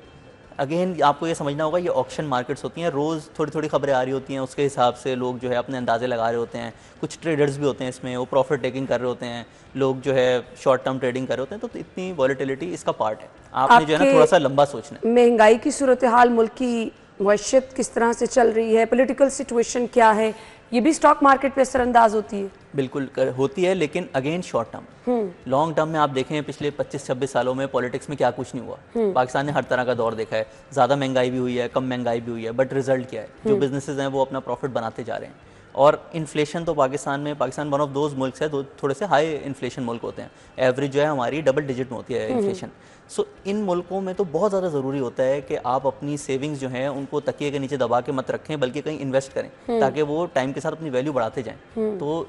अगेन आपको ये समझना होगा, ये ऑक्शन मार्केट्स होती हैं, रोज़ थोड़ी थोड़ी खबरें आ रही होती हैं, उसके हिसाब से लोग जो है अपने अंदाजे लगा रहे होते हैं। कुछ ट्रेडर्स भी होते हैं इसमें, वो प्रॉफिट टेकिंग कर रहे होते हैं, लोग जो है शॉर्ट टर्म ट्रेडिंग कर रहे होते हैं। तो इतनी वॉलेटिलिटी इसका पार्ट है, आपने जो है ना थोड़ा सा लंबा सोचना है। महंगाई की सूरत हाल, मुल्क की मईशत किस तरह से चल रही है, पॉलिटिकल सिचुएशन क्या है, ये भी स्टॉक मार्केट पे असरअंदाज होती है? बिल्कुल होती है, लेकिन again short term. Long term में आप देखें पिछले 25-26 सालों में पॉलिटिक्स में क्या कुछ नहीं हुआ। पाकिस्तान ने हर तरह का दौर देखा है, ज़्यादा महंगाई भी हुई है, कम महंगाई भी हुई है, बट रिजल्ट क्या है, जो बिजनेसेस हैं वो अपना प्रॉफिट बनाते जा रहे हैं। और इन्फ्लेशन तो पाकिस्तान वन ऑफ दोज मुल्क है, थोड़े से हाई इन्फ्लेशन मुल्क होते हैं। एवरेज जो है हमारी डबल डिजिट में होती है इन्फ्लेशन। सो इन मुल्कों में तो बहुत ज़्यादा ज़रूरी होता है कि आप अपनी सेविंग्स जो हैं उनको तकिए के नीचे दबा के मत रखें, बल्कि कहीं इन्वेस्ट करें, ताकि वो टाइम के साथ अपनी वैल्यू बढ़ाते जाएं। तो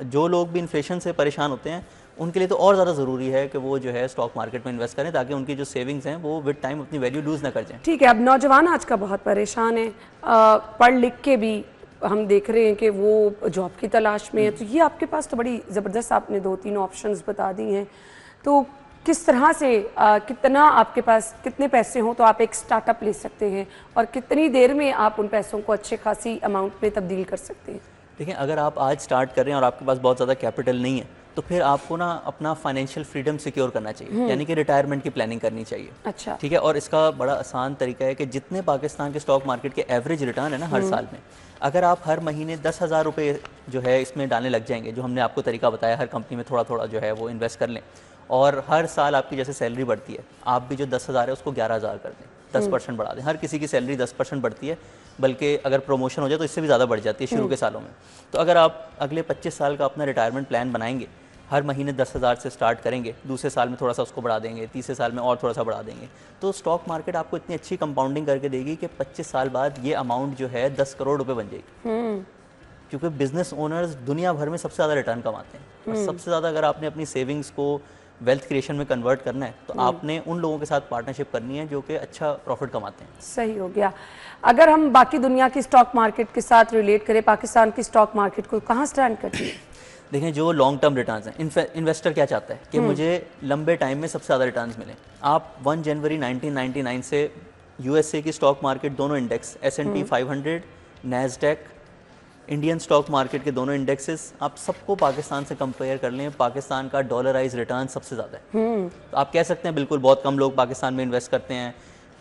जो लोग भी इन्फ्लेशन से परेशान होते हैं, उनके लिए तो और ज़्यादा ज़रूरी है कि वो जो है स्टॉक मार्केट में इन्वेस्ट करें, ताकि उनकी जो सेविंग्स हैं वो विद टाइम अपनी वैल्यू लूज़ ना कर जाएं। ठीक है। अब नौजवान आज का बहुत परेशान है, पढ़ लिख के भी हम देख रहे हैं कि वो जॉब की तलाश में है। तो ये आपके पास तो बड़ी ज़बरदस्त आपने 2-3 ऑप्शंस बता दी हैं। तो किस तरह से कितना आपके पास कितने पैसे हों तो आप एक स्टार्टअप ले सकते हैं, और कितनी देर में आप उन पैसों को अच्छे खासी अमाउंट में तब्दील कर सकते हैं? देखिए, अगर आप आज स्टार्ट कर रहे हैं और आपके पास बहुत ज़्यादा कैपिटल नहीं है, तो फिर आपको ना अपना फाइनेंशियल फ्रीडम सिक्योर करना चाहिए, यानी कि रिटायरमेंट की प्लानिंग करनी चाहिए। अच्छा। ठीक है। और इसका बड़ा आसान तरीका है कि जितने पाकिस्तान के स्टॉक मार्केट के एवरेज रिटर्न है ना हर साल में, अगर आप हर महीने 10,000 रुपये जो है इसमें डालने लग जाएंगे, जो हमने आपको तरीका बताया, हर कंपनी में थोड़ा थोड़ा जो है वो इन्वेस्ट कर लें, और हर साल आपकी जैसे सैलरी बढ़ती है, आप भी जो 10,000 है उसको 11,000 कर दें, 10% बढ़ा दें। हर किसी की सैलरी 10% बढ़ती है, बल्कि अगर प्रमोशन हो जाए तो इससे भी ज़्यादा बढ़ जाती है शुरू के सालों में। तो अगर आप अगले 25 साल का अपना रिटायरमेंट प्लान बनाएंगे, हर महीने 10,000 से स्टार्ट करेंगे, दूसरे साल में थोड़ा सा उसको बढ़ा देंगे, तीसरे साल में और थोड़ा सा बढ़ा देंगे, तो स्टॉक मार्केट आपको इतनी अच्छी कंपाउंडिंग करके देगी कि 25 साल बाद ये अमाउंट जो है 10 करोड़ रुपए बन जाएगी। क्योंकि बिजनेस ओनर्स दुनिया भर में सबसे ज़्यादा रिटर्न कमाते हैं, और सबसे ज़्यादा अगर आपने अपनी सेविंग्स को वेल्थ क्रिएशन में कन्वर्ट करना है, तो आपने उन लोगों के साथ पार्टनरशिप करनी है जो कि अच्छा प्रॉफिट कमाते हैं। सही हो गया। अगर हम बाकी दुनिया की स्टॉक मार्केट के साथ रिलेट करें, पाकिस्तान की स्टॉक मार्केट को कहाँ स्टैंड करती है? देखें, जो लॉन्ग टर्म रिटर्न्स हैं, इन्वेस्टर क्या चाहता है कि मुझे लंबे टाइम में सबसे ज़्यादा रिटर्न्स मिलें। आप 1 जनवरी 1999 से यूएसए की स्टॉक मार्केट दोनों index, S&P 500, Nasdaq, Indian stock market के दोनों इंडेक्सेस, आप सबको पाकिस्तान से कंपेयर कर लें, पाकिस्तान का डॉलराइज रिटर्न सबसे ज़्यादा है। तो आप कह सकते हैं बिल्कुल बहुत कम लोग पाकिस्तान में इन्वेस्ट करते हैं,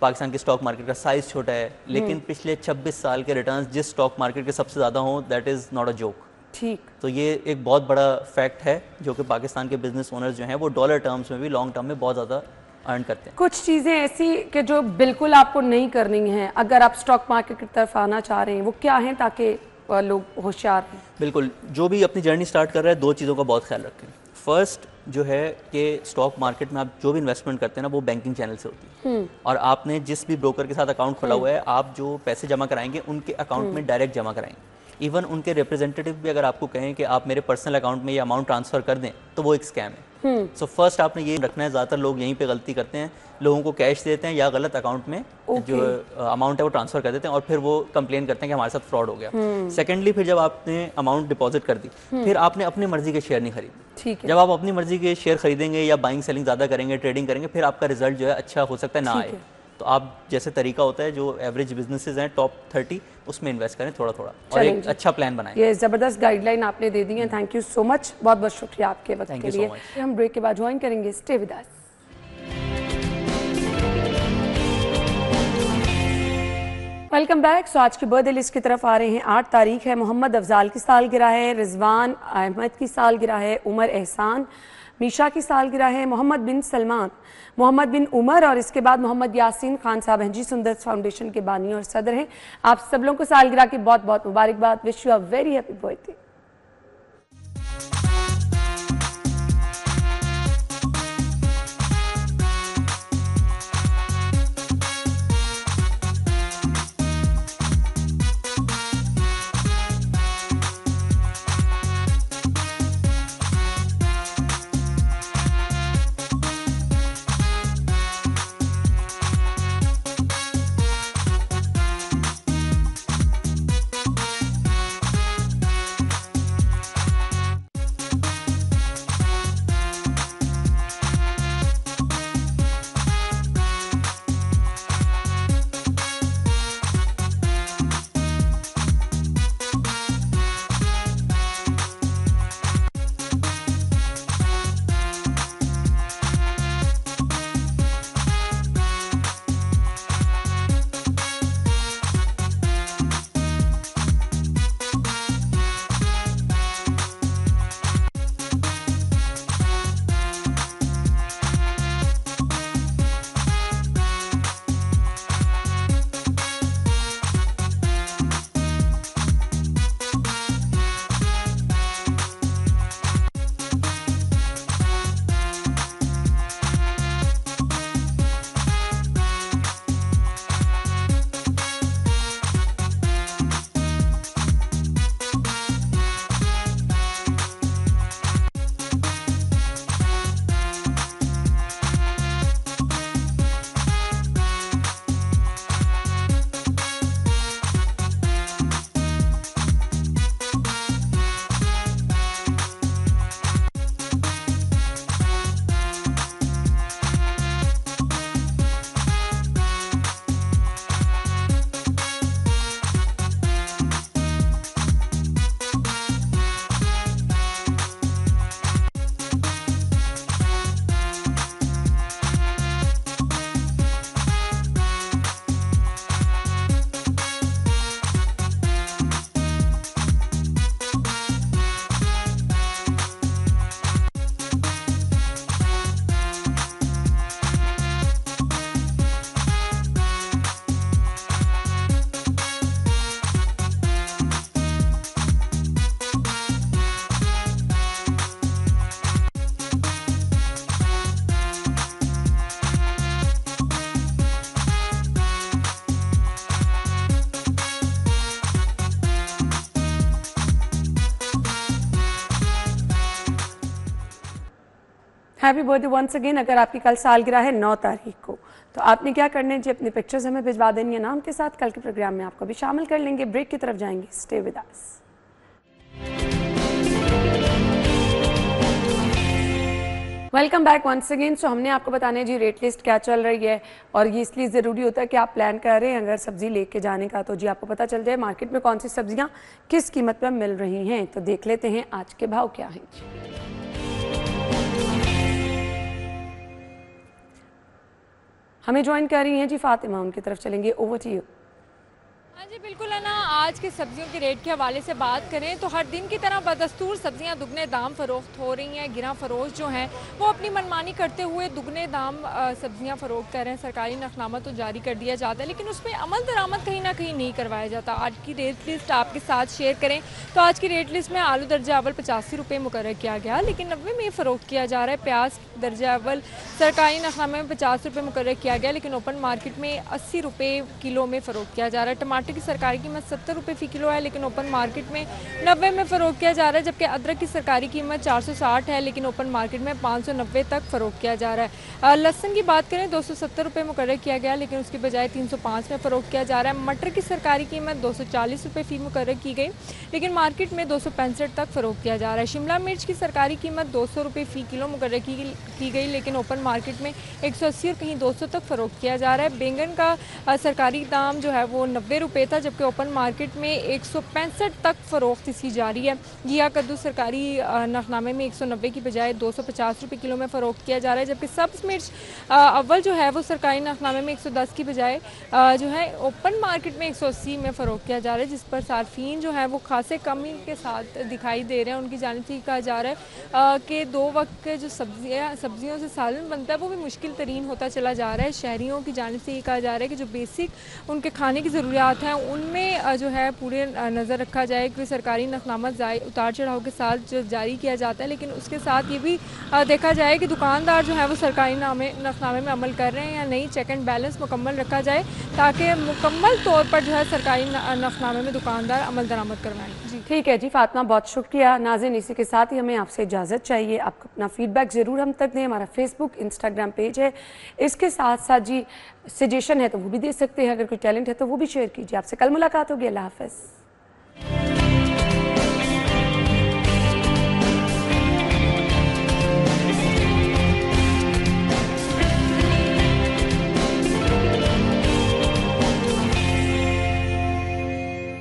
पाकिस्तान की स्टॉक मार्केट का साइज़ छोटा है, लेकिन पिछले 26 साल के रिटर्न्स जिस स्टॉक मार्केट के सबसे ज़्यादा हों, that is not a joke. ठीक। तो ये एक बहुत बड़ा फैक्ट है, जो कि पाकिस्तान के बिजनेस ओनर्स जो हैं वो डॉलर टर्म्स में भी लॉन्ग टर्म में बहुत ज़्यादा अर्न करते हैं। कुछ चीज़ें ऐसी कि जो बिल्कुल आपको नहीं करनी है अगर आप स्टॉक मार्केट की तरफ आना चाह रहे हैं, वो क्या हैं ताकि लोग होशियार हैं? बिल्कुल, जो भी अपनी जर्नी स्टार्ट कर रहा है, 2 चीज़ों का बहुत ख्याल रखें। फर्स्ट जो है कि स्टॉक मार्केट में आप जो भी इन्वेस्टमेंट करते हैं ना, वो बैंकिंग चैनल से होती है, और आपने जिस भी ब्रोकर के साथ अकाउंट खोला हुआ है, आप जो पैसे जमा कराएंगे उनके अकाउंट में डायरेक्ट जमा कराएंगे। इवन उनके रिप्रेजेंटेटिव भी अगर आपको कहें कि आप मेरे पर्सनल अकाउंट में ये अमाउंट ट्रांसफ़र कर दें तो वो एक स्कैम है। सो फर्स्ट आपने ये रखना है, ज़्यादातर लोग यहीं पे गलती करते हैं, लोगों को कैश देते हैं या गलत अकाउंट में जो अमाउंट है वो ट्रांसफ़र कर देते हैं और फिर वो कंप्लेन करते हैं कि हमारे साथ फ्रॉड हो गया। सेकेंडली फिर जब आपने अमाउंट डिपॉजिट कर दी फिर आपने अपनी मर्जी के शेयर नहीं खरीदे। ठीक है। जब आप अपनी मर्जी के शेयर खरीदेंगे या बाइंग सेलिंग ज़्यादा करेंगे, ट्रेडिंग करेंगे, फिर आपका रिजल्ट जो है अच्छा हो सकता है ना आए। तो आप जैसे तरीका होता है जो एवरेज बिजनेसेस हैं टॉप 30 उसमें इन्वेस्ट करें थोड़ा थोड़ा और एक अच्छा प्लान बनाएं। ये ज़बरदस्त गाइडलाइन आपने दे दी है, थैंक यू सो मच, बहुत बहुत शुक्रिया आपके वक्त के लिए। हम ब्रेक के बाद ज्वाइन करेंगे, stay with us. Welcome back. So आज की बर्थडे लिस्ट की तरफ आ रहे हैं। 8 तारीख है, मोहम्मद अफजाल की सालगिरह है, रिजवान अहमद की सालगिरह है, उमर एहसान, मीशा की सालगिरह है, मोहम्मद बिन सलमान, मोहम्मद बिन उमर और इसके बाद मोहम्मद यासीन खान साहब हैं जी, सुंदर फाउंडेशन के बानी और सदर हैं। आप सब लोगों को सालगिरह की बहुत बहुत मुबारकबाद। Wish you a very happy birthday. Happy birthday once again. अगर आपकी कल सालगिरह है 9 तारीख को, तो आपने क्या करना है जी, अपनी पिक्चर्स हमें भिजवा देनी है नाम के साथ। कल के प्रोग्राम में आपको भी शामिल कर लेंगे। ब्रेक की तरफ जाएंगे, stay with us. Welcome back once again. So हमने आपको बताना है जी रेट लिस्ट क्या चल रही है, और ये इसलिए ज़रूरी होता है कि आप प्लान कर रहे हैं अगर सब्ज़ी लेके जाने का, तो जी आपको पता चल जाए मार्केट में कौन सी सब्जियां किस कीमत पर मिल रही हैं। तो देख लेते हैं आज के भाव क्या हैं। हमें ज्वाइन कर रही हैं जी फातिमा, उनकी तरफ चलेंगे। Over to you. हाँ जी बिल्कुल है ना। आज के सब्जियों के रेट के हवाले से बात करें तो हर दिन की तरह बदस्तूर सब्जियां दुगने दाम फरोख्त हो रही हैं। गिरा फरोश जो हैं वो अपनी मनमानी करते हुए दुगने दाम सब्जियां फरोख्त कर रहे हैं। सरकारी नखनामा तो जारी कर दिया जाता है लेकिन उसमें अमल दरामद कहीं ना कहीं नहीं करवाया जाता। आज की रेट लिस्ट आपके साथ शेयर करें तो आज की रेट लिस्ट में आलू दर्जा अव्वल 85 रुपये मुकर्रर किया गया लेकिन 90 में फ़रोख्त किया जा रहा है। प्याज दर्जा अव्वल सरकारी नखनामे में 50 रुपये मुकर्रर किया गया लेकिन ओपन मार्केट में 80 रुपये किलो में फ़रोख्त किया जा रहा है। टमाटर टमाटर की सरकारी कीमत 70 रुपये फ़ी किलो है, लेकिन ओपन मार्केट में 90 में फ़रोख्त किया जा रहा है, जबकि अदरक की सरकारी कीमत 460 है, लेकिन ओपन मार्केट में 590 तक फ़रोख्त किया जा रहा है। लहसुन की बात करें 270 रुपये मुकर्रर किया गया, लेकिन उसकी बजाय 305 में फ़रोख्त किया जा रहा है। मटर की सरकारी कीमत 240 रुपये फ़ी मुकर्रर की गई, लेकिन मार्केट में 265 तक फ़रोख्त किया जा रहा है। शिमला मिर्च की सरकारी कीमत 200 रुपये फ़ी किलो मुकर्रर की गई, लेकिन ओपन मार्केट में 180 और कहीं 200 तक फ़रोख्त किया जा रहा है। बैंगन का सरकारी दाम जो है वो 90 रुपये था, जबकि ओपन मार्केट में 165 तक फ़रोख्त इसकी जारी है। घिया कद्दू सरकारी नफनामे में 190 की बजाय 250 रुपये किलो में फ़रोख्त किया जा रहा है, जबकि सब्ज़ मिर्च अव्वल जो है वो सरकारी नफनामे में 110 की बजाय जो है ओपन मार्केट में 180 में फ़रोख्त किया जा रहा है, जिस पर सार्फिन जो है वो खासे कमी के साथ दिखाई दे रहे हैं। उनकी जानिब से कहा जा रहा है कि 2 वक्त के जो सब्जियों से सालन बनता है वो भी मुश्किल तरीन होता चला जा रहा है। शहरियों की जानिब से ये कहा जा रहा है कि जो बेसिक उनके खाने की ज़रूरियात हैं उनमें जो है पूरे नज़र रखा जाए। कोई सरकारी नफनामा उतार चढ़ाव के साथ जो जारी किया जाता है, लेकिन उसके साथ ये भी देखा जाए कि दुकानदार जो है वो सरकारी नफनामे में अमल कर रहे हैं या नहीं। चेक एंड बैलेंस मुकम्मल रखा जाए ताकि मुकम्मल तौर पर जो है सरकारी नफनामे में दुकानदार अमल दरामद करवाएं। जी ठीक है जी फातिमा, बहुत शुक्रिया। नाज़रीन, इसी के साथ ही हमें आपसे इजाज़त चाहिए। आप अपना फीडबैक ज़रूर हम तक दें, हमारा फेसबुक इंस्टाग्राम पेज है। इसके साथ साथ जी सजेशन है तो वो भी दे सकते हैं, अगर कोई टैलेंट है तो वो भी शेयर कीजिए। आपसे कल मुलाकात होगी। अल्लाह हाफ़िज़।